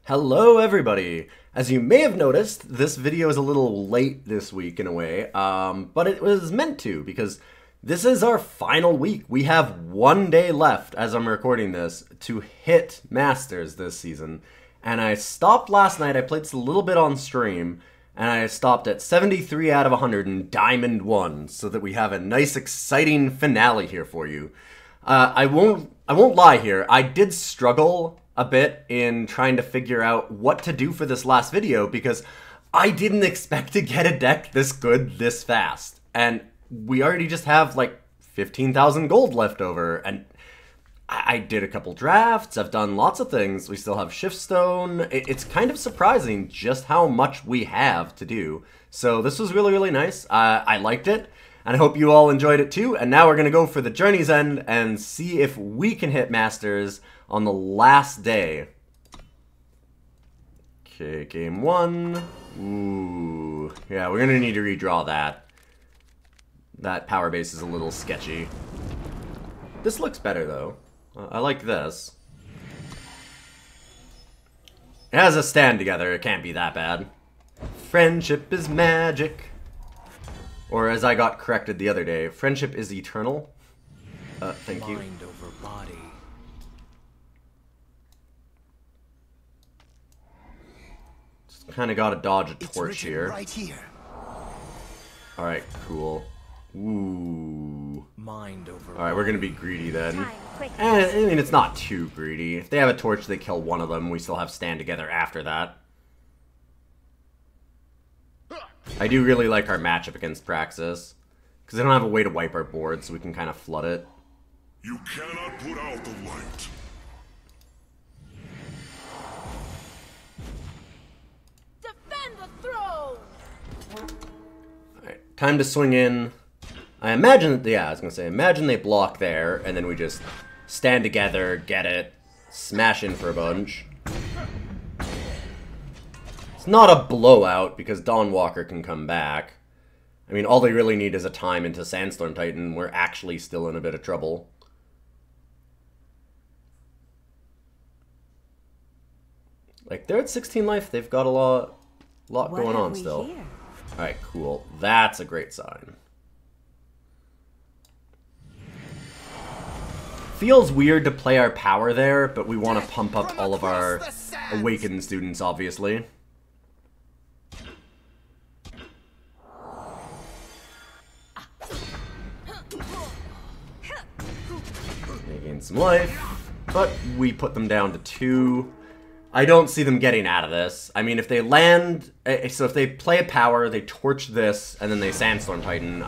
Hello everybody! As you may have noticed, this video is a little late this week in a way, but it was meant to because this is our final week. We have 1 day left as I'm recording this to hit Masters this season. And I stopped last night, I played just a little bit on stream, and I stopped at 73 out of 100 in Diamond 1 so that we have a nice exciting finale here for you. I won't lie here, I did struggle a bit in trying to figure out what to do for this last video because I didn't expect to get a deck this good this fast. And we already just have like 15,000 gold left over, and I did a couple drafts, I've done lots of things, we still have Shiftstone. It's kind of surprising just how much we have to do. So this was really, really nice. I liked it, and I hope you all enjoyed it too. And now we're going to go for the Journey's End and see if we can hit Masters on the last day. Okay, game one. Ooh. Yeah, we're going to need to redraw that. That power base is a little sketchy. This looks better though. I like this. It has a stand together, it can't be that bad. Friendship is magic. Or as I got corrected the other day, friendship is eternal. Thank you. Mind over body. Just kind of got to dodge a torch here. Right here. Alright, cool. Ooh. Mind over. Alright, we're gonna be greedy then. And, I mean, it's not too greedy. If they have a torch, they kill one of them. We still have stand together after that. I do really like our matchup against Praxis, because they don't have a way to wipe our board, so we can kind of flood it. You cannot put out the light. Defend the throne. Alright, time to swing in. I imagine, yeah, I was gonna say, imagine they block there, and then we just stand together, get it, smash in for a bunch. It's not a blowout, because Dawnwalker can come back. I mean, all they really need is a time into Sandstorm Titan. We're actually still in a bit of trouble. Like, they're at 16 life, they've got a lot going on still. Alright, cool. That's a great sign. Feels weird to play our power there, but we want to pump up all of our Awakened students, obviously. They gain some life, but we put them down to 2. I don't see them getting out of this. I mean, if they land, so if they play a power, they torch this, and then they Sandstorm Titan,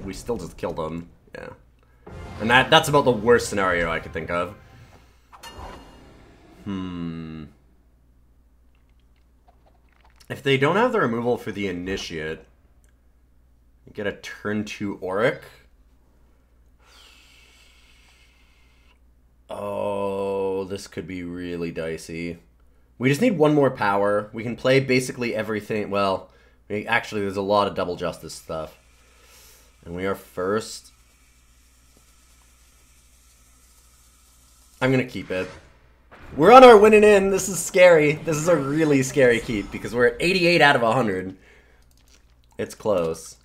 we still just kill them. Yeah. And that's about the worst scenario I could think of. If they don't have the removal for the Initiate, you get a turn 2 Auric. Oh, this could be really dicey. We just need one more power. We can play basically everything. Well, actually, there's a lot of double justice stuff. And we are first. I'm gonna keep it. We're on our winning in. This is scary. This is a really scary keep because we're at 88 out of 100. It's close.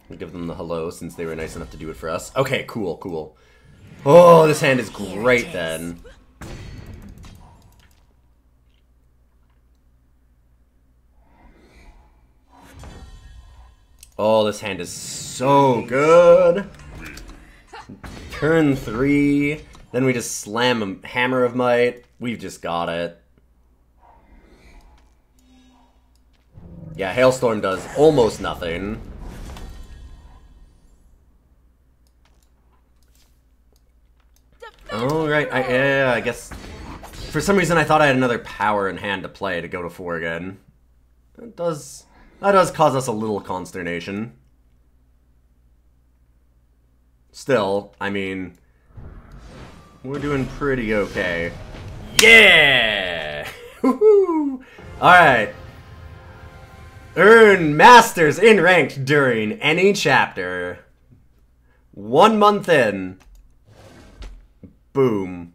We'll give them the hello since they were nice enough to do it for us. Okay, cool, cool. Oh, this hand is great then. Oh, this hand is so good. Turn 3. Then we just slam a Hammer of Might. We've just got it. Yeah, Hailstorm does almost nothing. Oh, right. Yeah, I guess... For some reason, I thought I had another power in hand to play to go to 4 again. That does cause us a little consternation. Still, I mean... We're doing pretty okay. Yeah! Woohoo! Alright. Earn Masters in Ranked during any chapter. 1 month in. Boom.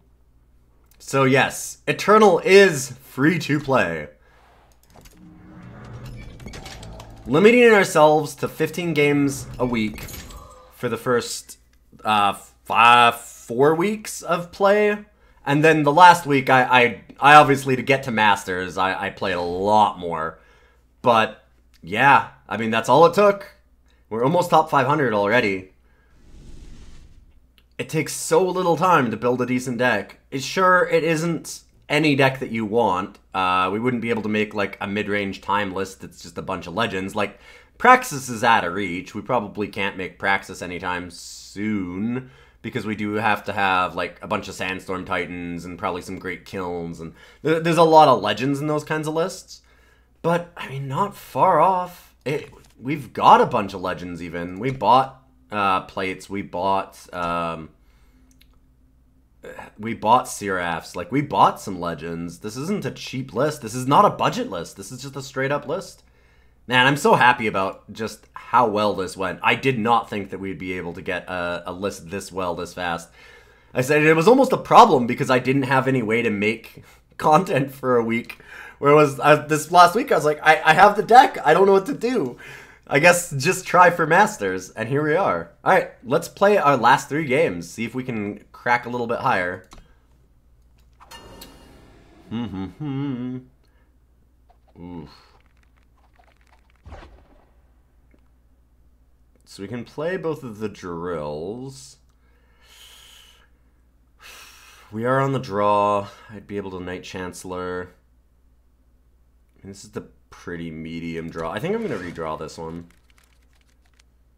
So yes, Eternal is free to play. Limiting ourselves to 15 games a week for the first 4 weeks of play. And then the last week, I obviously, to get to Masters, I played a lot more. But, yeah, I mean, that's all it took. We're almost top 500 already. It takes so little time to build a decent deck. Sure, it isn't any deck that you want. We wouldn't be able to make, like, a mid-range time list that's just a bunch of legends. Like, Praxis is out of reach. We probably can't make Praxis anytime soon, because we do have to have, like, a bunch of Sandstorm Titans and probably some Great Kilns. And there's a lot of legends in those kinds of lists. But, I mean, not far off. We've got a bunch of legends, even. We bought plates. We bought Seraphs. Like, we bought some legends. This isn't a cheap list. This is not a budget list. This is just a straight-up list. Man, I'm so happy about just how well this went. I did not think that we'd be able to get a list this well this fast. I said it was almost a problem because I didn't have any way to make content for a week. Whereas this last week, I was like, I have the deck. I don't know what to do. I guess just try for Masters, and here we are. Alright, let's play our last 3 games. See if we can crack a little bit higher. Oof. So we can play both of the drills. We are on the draw. I'd be able to Knight Chancellor. This is the pretty medium draw. I think I'm going to redraw this one.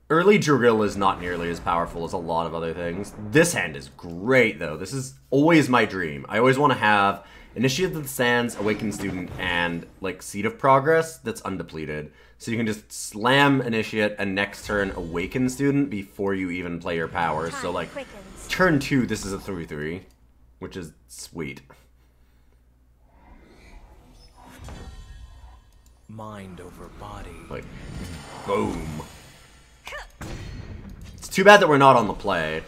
Early drill is not nearly as powerful as a lot of other things. This hand is great, though. This is always my dream. I always want to have Initiate of the Sands, Awakened Student, and, like, Seed of Progress that's undepleted. So you can just slam Initiate and next turn Awakened Student before you even play your powers. So, like, turn 2, this is a 3-3, which is sweet. Mind over body. Like, boom. It's too bad that we're not on the play.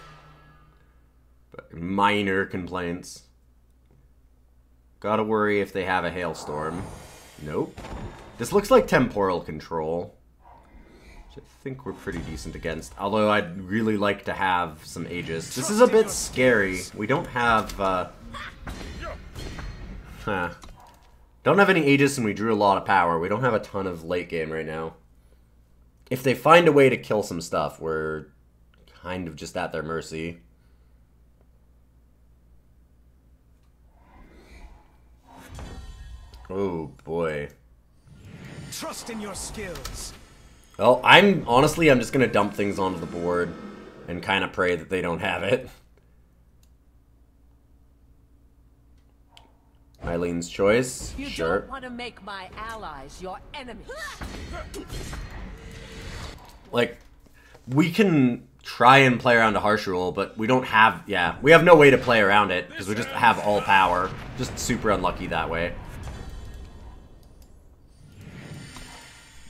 But minor complaints. Gotta worry if they have a hailstorm. Nope. This looks like temporal control, which I think we're pretty decent against. Although I'd really like to have some Aegis. This is a bit scary. We don't have, don't have any Aegis, and we drew a lot of power. We don't have a ton of late game right now. If they find a way to kill some stuff, we're kind of just at their mercy. Oh boy. Trust in your skills. Well, I'm just gonna dump things onto the board and kind of pray that they don't have it. Eileen's choice. You Sure. don't want to make my allies your enemies. Like, we can try and play around a harsh rule, but we don't have, we have no way to play around it because we just have all power. Just super unlucky that way.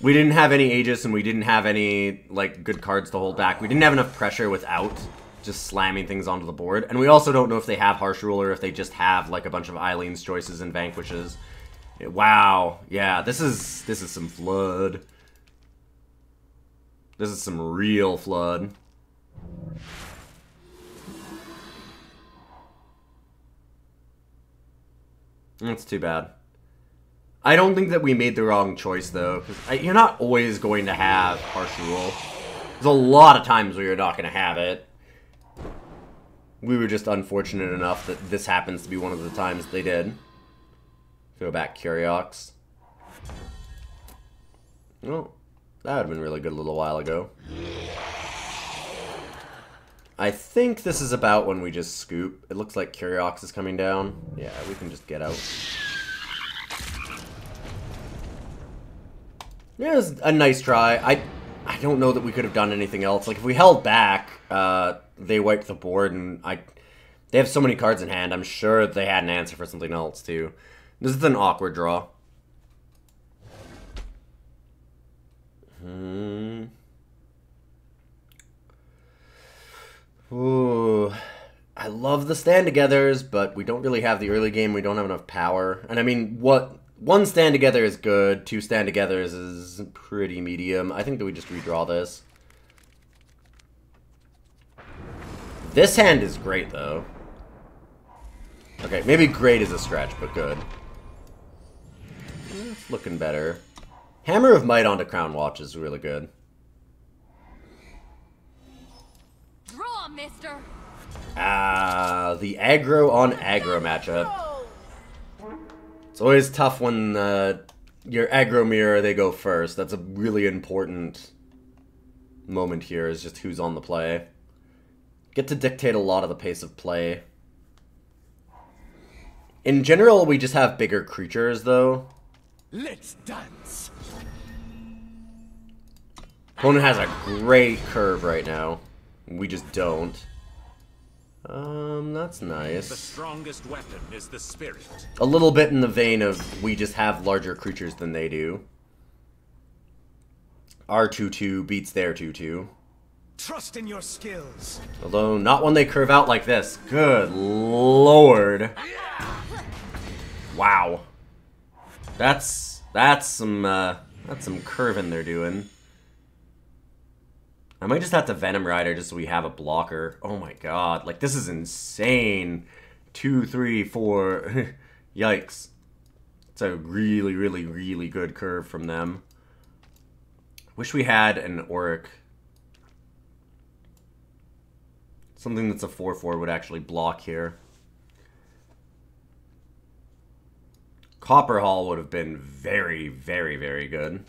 We didn't have any Aegis, and we didn't have any, like, good cards to hold back. We didn't have enough pressure without just slamming things onto the board. And we also don't know if they have Harsh Rule or if they just have, like, a bunch of Eileen's choices and Vanquishes. Wow. Yeah, this is some flood. This is some real flood. That's too bad. I don't think that we made the wrong choice, though, because you're not always going to have Harsh Rule. There's a lot of times where you're not going to have it. We were just unfortunate enough that this happens to be one of the times they did. Throw back Curiox. Well, that would have been really good a little while ago. I think this is about when we just scoop. It looks like Curiox is coming down. Yeah, we can just get out. Yeah, it was a nice try. I don't know that we could have done anything else. Like, if we held back, they wiped the board, and they have so many cards in hand, I'm sure they had an answer for something else, too. This is an awkward draw. Ooh. I love the stand-togethers, but we don't really have the early game. We don't have enough power. And I mean, one stand-together is good. 2 stand-togethers is pretty medium. I think that we just redraw this. This hand is great, though. Okay, maybe great is a stretch, but good. It's looking better. Hammer of Might onto Crown Watch is really good. Draw, mister. The aggro on aggro matchup. It's always tough when your aggro mirror, they go first. That's a really important moment here, is just who's on the play. Get to dictate a lot of the pace of play. In general, we just have bigger creatures, though. Let's dance. Opponent has a great curve right now. We just don't. That's The nice. strongest weapon is the spirit. A little bit in the vein of we just have larger creatures than they do. Our 2/2 beats their 2/2. Trust in your skills. Although, not when they curve out like this. Good lord. Wow. That's some curving they're doing. I might just have to Venom Rider just so we have a blocker. Oh my god. Like, this is insane. 2, 3, 4. Yikes. It's a really, really, really good curve from them. Wish we had an Auric. Something that's a 4/4 would actually block here. Copper Hall would have been very, very, very good.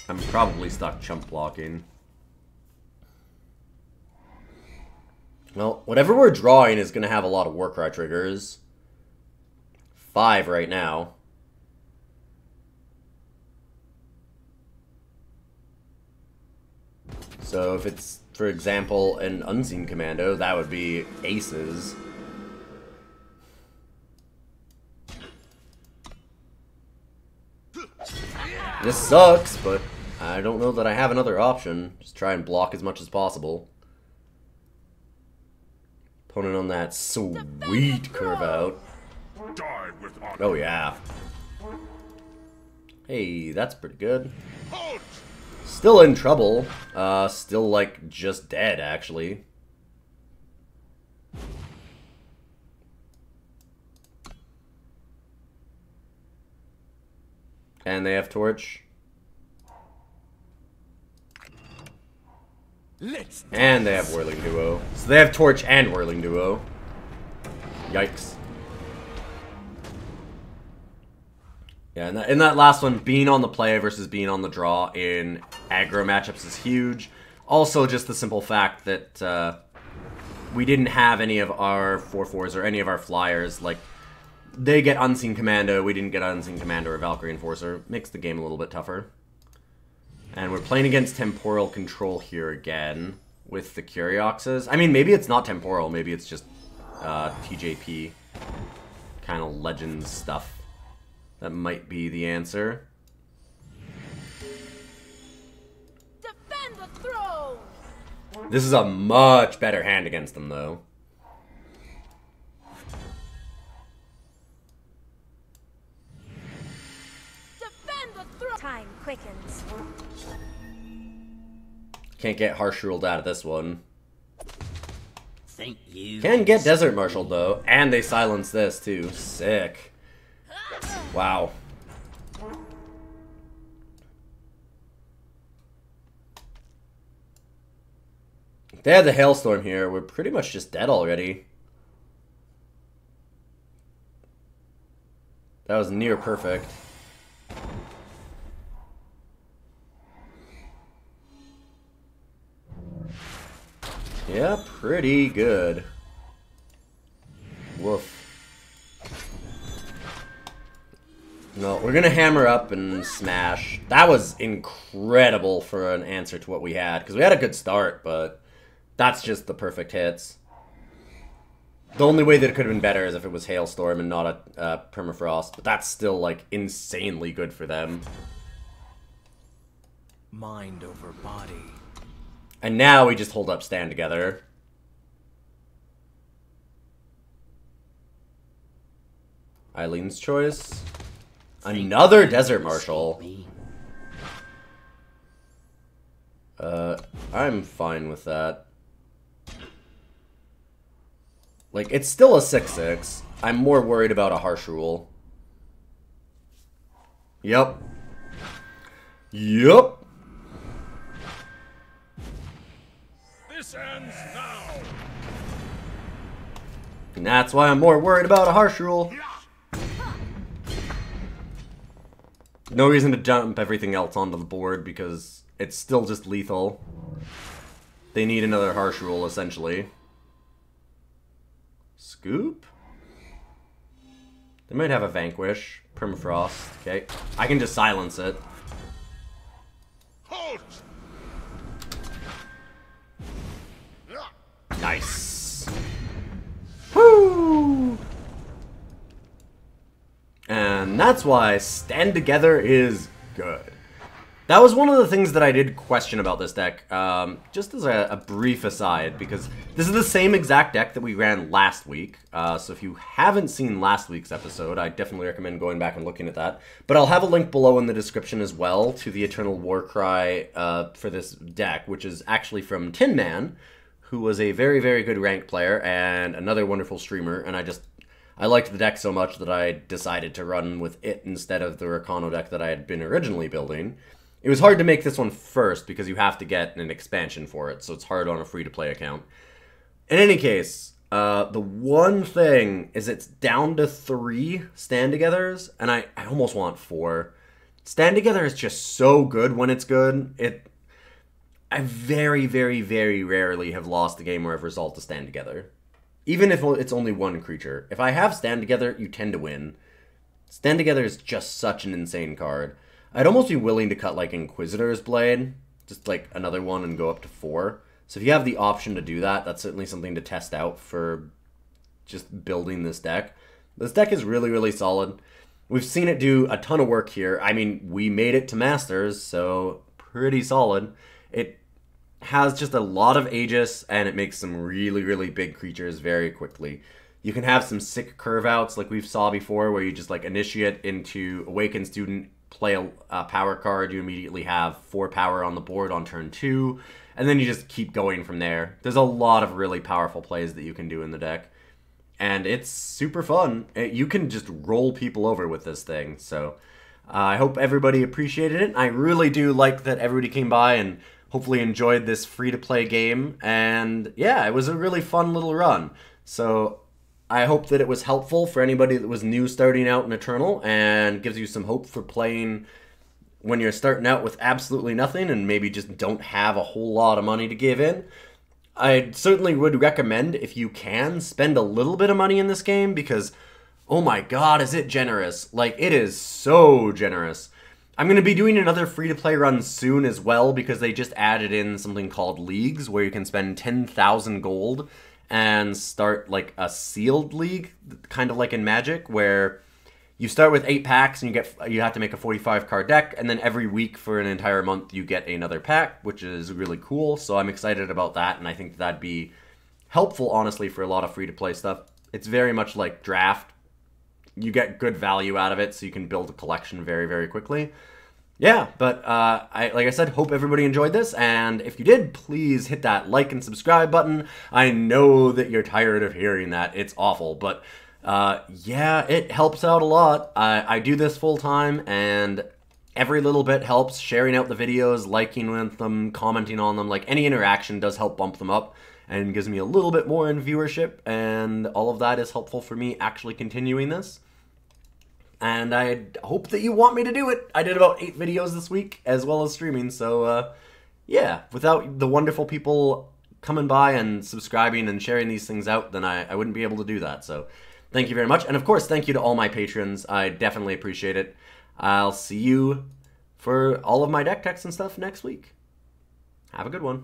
I'm probably stuck chump blocking. Well, whatever we're drawing is going to have a lot of Warcry triggers. 5 right now. So if it's, for example, an Unseen Commando, that would be aces. This sucks, but I don't know that I have another option. Just try and block as much as possible. Opponent on that sweet curve out. Die with honor. Oh yeah. Hey, that's pretty good. Halt! Still in trouble. Still, like, just dead, actually. And they have Torch. And they have Whirling Duo. So they have Torch and Whirling Duo. Yikes. Yeah, in that last one, being on the play versus being on the draw in aggro matchups is huge. Also, just the simple fact that we didn't have any of our 4/4s or any of our flyers. Like, they get Unseen Commando, we didn't get Unseen Commando or Valkyrie Enforcer. Makes the game a little bit tougher. And we're playing against Temporal Control here again with the Curioxes. I mean, maybe it's not Temporal, maybe it's just TJP kind of Legends stuff. That might be the answer. Defend the throne. This is a much better hand against them, though. Defend the throne. Time quickens. Can't get Harsh Ruled out of this one. Think you Can get Desert Marshaled, though. And they silence this, too. Sick. Wow. If they had the Hailstorm here, we're pretty much just dead already. That was near perfect. Yeah, pretty good. Woof. No, we're gonna hammer up and smash. That was incredible for an answer to what we had, because we had a good start, but that's just the perfect hits. The only way that it could have been better is if it was Hailstorm and not a Permafrost, but that's still, like, insanely good for them. Mind over body. And now we just hold up stand together. Eileen's choice. Another Desert Marshal. Me. I'm fine with that. Like, it's still a 6/6. I'm more worried about a harsh rule. Yep. Yep. This ends now. And that's why I'm more worried about a harsh rule. No reason to dump everything else onto the board because it's still just lethal. They need another harsh rule, essentially. Scoop? They might have a Vanquish. Permafrost. Okay. I can just silence it. Halt! Nice. Woo! And that's why Stand Together is good. That was one of the things that I did question about this deck, just as a brief aside, because this is the same exact deck that we ran last week. So if you haven't seen last week's episode, I definitely recommend going back and looking at that. But I'll have a link below in the description as well to the Eternal Warcry for this deck, which is actually from TinMan, who was a very, very good ranked player and another wonderful streamer, and I liked the deck so much that I decided to run with it instead of the Rakano deck that I had been originally building. It was hard to make this one first because you have to get an expansion for it, so it's hard on a free-to-play account. In any case, the one thing is it's down to 3 stand-togethers, and I almost want 4. Stand Together is just so good when it's good. I very, very, very rarely have lost a game where I've resolved to Stand Together. Even if it's only one creature. If I have Stand Together, you tend to win. Stand Together is just such an insane card. I'd almost be willing to cut, like, Inquisitor's Blade, just, like, another one and go up to 4. So if you have the option to do that, that's certainly something to test out for just building this deck. This deck is really, really solid. We've seen it do a ton of work here. I mean, we made it to Masters, so pretty solid. It has just a lot of Aegis, and it makes some really, really big creatures very quickly. You can have some sick curve outs like we've saw before, where you just, like, initiate into Awakened Student, play a power card, you immediately have 4 power on the board on turn 2, and then you just keep going from there. There's a lot of really powerful plays that you can do in the deck, and it's super fun. You can just roll people over with this thing, so I hope everybody appreciated it. I really do like that everybody came by and hopefully enjoyed this free-to-play game, and yeah, it was a really fun little run. So I hope that it was helpful for anybody that was new starting out in Eternal and gives you some hope for playing when you're starting out with absolutely nothing and maybe just don't have a whole lot of money to give in. I certainly would recommend, if you can, spend a little bit of money in this game because, oh my god, is it generous. Like, it is so generous. I'm going to be doing another free-to-play run soon as well because they just added in something called Leagues where you can spend 10,000 gold and start, like, a sealed league, kind of like in Magic, where you start with 8 packs and you have to make a 45-card deck, and then every week for an entire month you get another pack, which is really cool, so I'm excited about that, and I think that'd be helpful, honestly, for a lot of free-to-play stuff. It's very much like Draft. You get good value out of it, so you can build a collection very, very quickly. Yeah, but like I said, hope everybody enjoyed this, and if you did, please hit that like and subscribe button. I know that you're tired of hearing that. It's awful, but yeah, it helps out a lot. I do this full time, and every little bit helps. Sharing out the videos, liking with them, commenting on them, like any interaction does help bump them up and gives me a little bit more in viewership, and all of that is helpful for me actually continuing this. And I hope that you want me to do it. I did about 8 videos this week, as well as streaming, so yeah, without the wonderful people coming by and subscribing and sharing these things out, then I wouldn't be able to do that, so thank you very much. And of course, thank you to all my patrons. I definitely appreciate it. I'll see you for all of my deck techs and stuff next week. Have a good one.